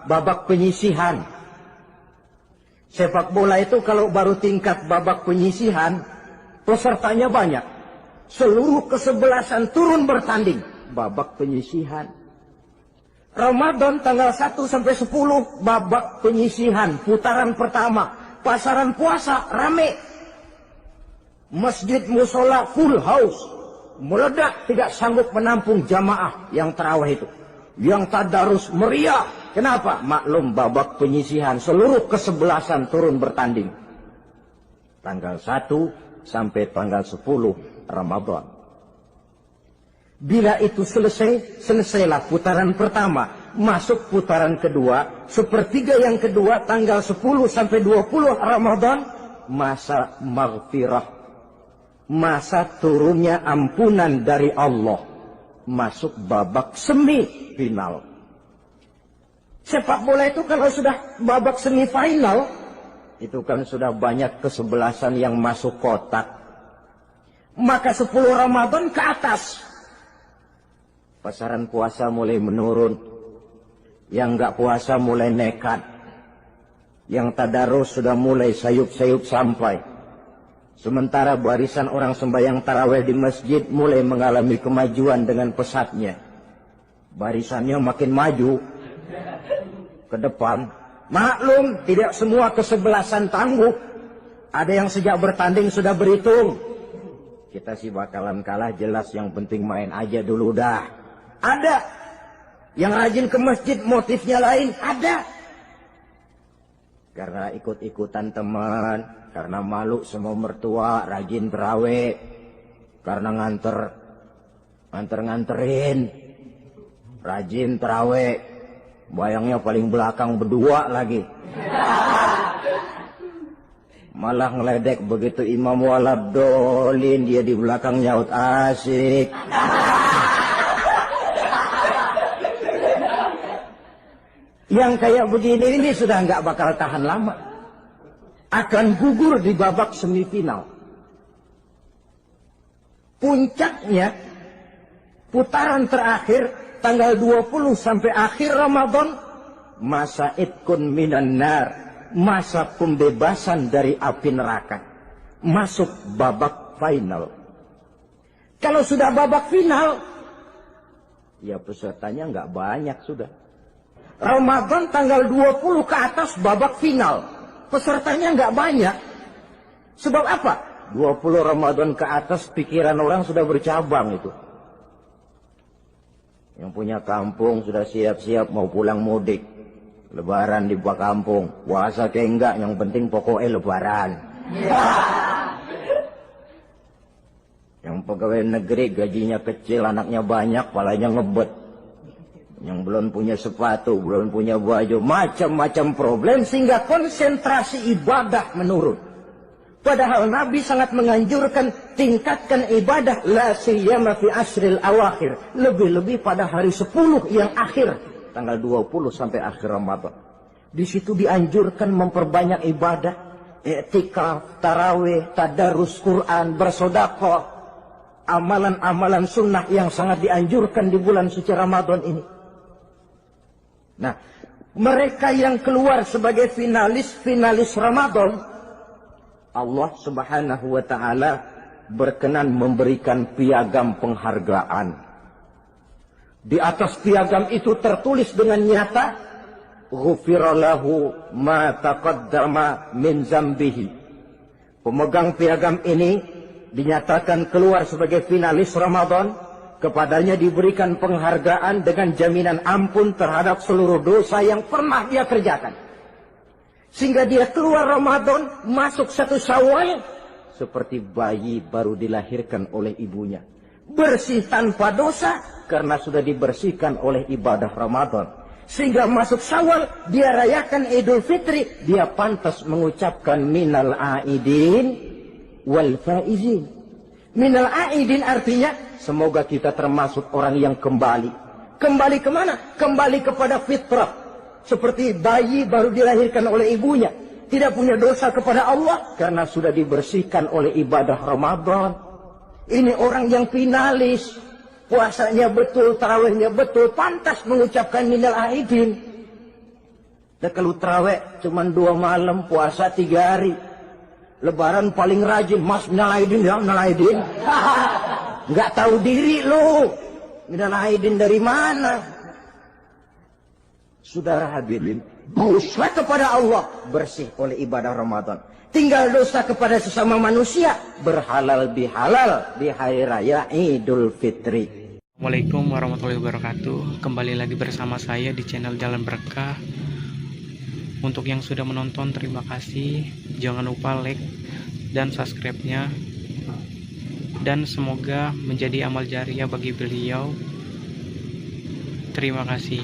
Babak penyisihan. Sepak bola itu kalau baru tingkat babak penyisihan, pesertanya banyak. Seluruh kesebelasan turun bertanding. Babak penyisihan. Ramadan tanggal 1 sampai 10, babak penyisihan. Putaran pertama. Pasaran puasa rame. Masjid musola full house. Meledak, tidak sanggup menampung jamaah yang tarawih itu. Yang tadarus meriah. Kenapa? Maklum babak penyisihan. Seluruh kesebelasan turun bertanding. Tanggal 1 sampai tanggal 10 Ramadan. Bila itu selesai, selesailah putaran pertama. Masuk putaran kedua, sepertiga yang kedua tanggal 10 sampai 20 Ramadan, masa maghfirah. Masa turunnya ampunan dari Allah. Masuk babak semifinal. Sepak bola itu kalau sudah babak semifinal, itu kan sudah banyak kesebelasan yang masuk kotak. Maka 10 Ramadan ke atas, pasaran puasa mulai menurun. Yang enggak puasa mulai nekat. Yang tadarus sudah mulai sayup-sayup sampai. Sementara barisan orang sembahyang tarawih di masjid mulai mengalami kemajuan dengan pesatnya. Barisannya makin maju ke depan. Maklum, tidak semua kesebelasan tangguh. Ada yang sejak bertanding sudah berhitung. Kita sih bakalan kalah jelas, yang penting main aja dulu dah. Ada yang rajin ke masjid, motifnya lain. Ada karena ikut-ikutan teman, karena malu sama mertua, rajin terawih, karena nganterin, rajin terawih, bayangnya paling belakang berdua lagi. Malah ngeledek begitu imam waladolin, dia di belakang nyaut asik. Yang kayak begini ini sudah nggak bakal tahan lama. Akan gugur di babak semifinal. Puncaknya, putaran terakhir, tanggal 20 sampai akhir Ramadan, masa itkun minan nar, masa pembebasan dari api neraka. Masuk babak final. Kalau sudah babak final, ya pesertanya nggak banyak sudah. Ramadan tanggal 20 ke atas babak final. Pesertanya nggak banyak. Sebab apa? 20 Ramadan ke atas pikiran orang sudah bercabang itu. Yang punya kampung sudah siap-siap mau pulang mudik. Lebaran di buah kampung. Puasa kayak enggak, yang penting pokoknya lebaran. Yang pegawai negeri gajinya kecil, anaknya banyak, palanya ngebet. Yang belum punya sepatu, belum punya baju, macam-macam problem sehingga konsentrasi ibadah menurun. Padahal Nabi sangat menganjurkan tingkatkan ibadah la siyama fi asril awakhir, lebih-lebih pada hari 10 yang akhir, tanggal 20 sampai akhir Ramadan. Di situ dianjurkan memperbanyak ibadah, i'tikaf, tarawih, tadarus Quran, bersedekah, amalan-amalan sunnah yang sangat dianjurkan di bulan suci Ramadan ini. Nah, mereka yang keluar sebagai finalis Ramadan, Allah Subhanahu wa ta'ala berkenan memberikan piagam penghargaan. Di atas piagam itu tertulis dengan nyata, ghufira lahu ma taqaddama min zambihi. Pemegang piagam ini dinyatakan keluar sebagai finalis Ramadan. Kepadanya diberikan penghargaan dengan jaminan ampun terhadap seluruh dosa yang pernah dia kerjakan. Sehingga dia keluar Ramadan, masuk 1 Syawal, seperti bayi baru dilahirkan oleh ibunya. Bersih tanpa dosa, karena sudah dibersihkan oleh ibadah Ramadan. Sehingga masuk Syawal, dia rayakan Idul Fitri, dia pantas mengucapkan minal aidin wal faizin. Minal aidin artinya, semoga kita termasuk orang yang kembali. Kembali kemana? Kembali kepada fitrah. Seperti bayi baru dilahirkan oleh ibunya. Tidak punya dosa kepada Allah, karena sudah dibersihkan oleh ibadah Ramadan. Ini orang yang finalis. Puasanya betul, tarawihnya betul, pantas mengucapkan minal aidin. Dan kalau tarawih cuma 2 malam, puasa 3 hari. Lebaran paling rajin, mas minal aidin ya, minal aidin. Nggak tahu diri lu. Minal aidin dari mana? Saudara hadirin, dosa kepada Allah bersih oleh ibadah Ramadan. Tinggal dosa kepada sesama manusia, berhalal bihalal di hari raya Idul Fitri. Assalamualaikum warahmatullahi wabarakatuh. Kembali lagi bersama saya di channel Jalan Berkah. Untuk yang sudah menonton, terima kasih. Jangan lupa like dan subscribe-nya. dan semoga menjadi amal jariah bagi beliau. Terima kasih.